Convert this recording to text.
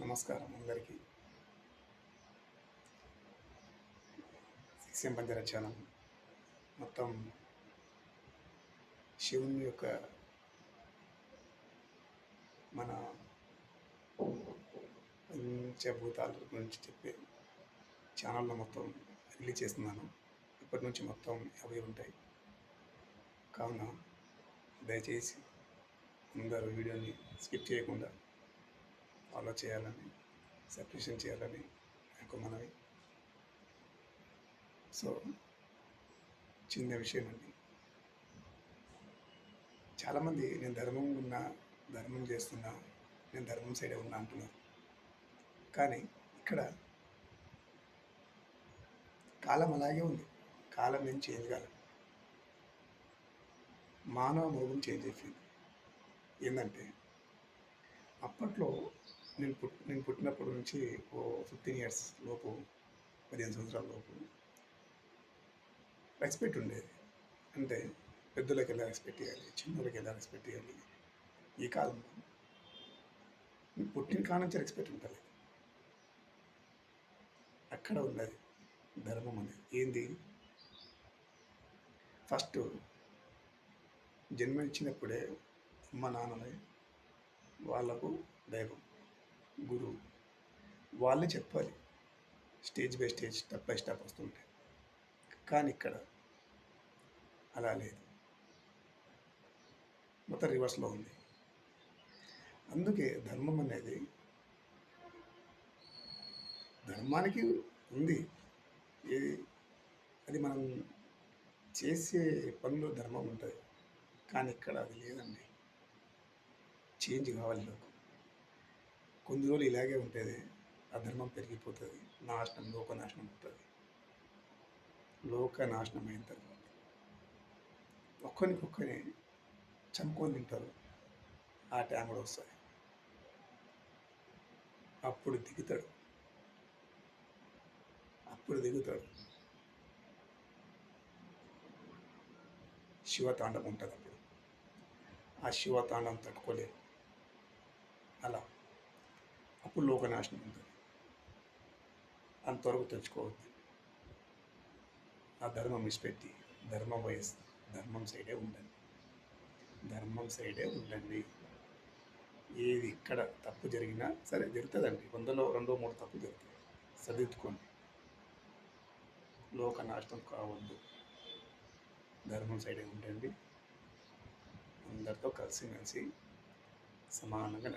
నమస్కారం అందరికీ. CM Banjara channel మొత్తం శివుని యొక్క మన పంచభూతాల గురించి చెప్పే ఛానల్లో మొత్తం రిలీజ్ చేస్తున్నాను. ఇప్పటి నుంచి మొత్తం అవి ఉంటాయి. కావున దయచేసి అందరూ వీడియోని స్కిప్ చేయకుండా ఫాలో చేయాలని, సబ్స్క్రిప్షన్ చేయాలని నాకు మనవి. సో చిన్న విషయం అండి. చాలామంది నేను ధర్మం చేస్తున్నా, నేను ధర్మం సైడే ఉన్నా అంటున్నారు. కానీ ఇక్కడ కాలం అలాగే ఉంది. కాలం ఏం చేంజ్ కాలేదు. మానవ మోగం చేంజ్ అయిపోయింది. ఏంటంటే అప్పట్లో నేను పుట్టినప్పటి నుంచి 15 ఇయర్స్ లోపు, 15 సంవత్సరాల లోపు రెస్పెక్ట్ ఉండేది. అంటే పెద్దలకు ఎలా రెస్పెక్ట్ చేయాలి, చిన్నోళ్ళకి ఎలా రెస్పెక్ట్ చేయాలి. ఈ కాలంలో పుట్టిన కాడ నుంచి రెస్పెక్ట్ ఉంటుంది. అక్కడ ఉన్నది ధర్మం అనేది ఏంది. ఫస్ట్ జన్మనిచ్చినప్పుడే అమ్మ నాన్నలే వాళ్ళకు దైవం, గురువు. వాళ్ళే చెప్పాలి stage by stage, step by step వస్తుంటాయి. కానీ ఇక్కడ అలా లేదు, మొత్తం రివర్స్లో ఉంది. అందుకే ధర్మం అనేది ధర్మానికి ఉంది. అది మనం చేసే పనిలో ధర్మం ఉంటుంది. కానీ ఇక్కడ అది లేదండి. చేంజ్ కావాలి. కొన్ని రోజులు ఇలాగే ఉంటుంది, అధర్మం పెరిగిపోతుంది, లోకనాశనం అవుతుంది. లోకనాశనం అయిన తర్వాత ఒక్కరికొక్కరిని చంపుకొని తింటారు. ఆ టైం కూడా వస్తుంది. అప్పుడు దిగుతాడు. శివతాండం ఉంటుంది. అప్పుడు ఆ శివతాండం తట్టుకోలేదు. అప్పుడు లోకనాశనం ఉంటుంది. అంతవరకు తెచ్చుకోవద్దు. ఆ ధర్మం విడిచిపెట్టి ధర్మం సైడే ఉండండి. ఏది ఇక్కడ తప్పు జరిగినా సరే, జరుగుతుందండి. 100లో 2 3 తప్పు జరుగుతాయి. సరిదిద్దుకోండి. లోకనాశనం కావద్దు. ధర్మం సైడే ఉండండి. అందరితో కలిసిమెలిసి సమానంగా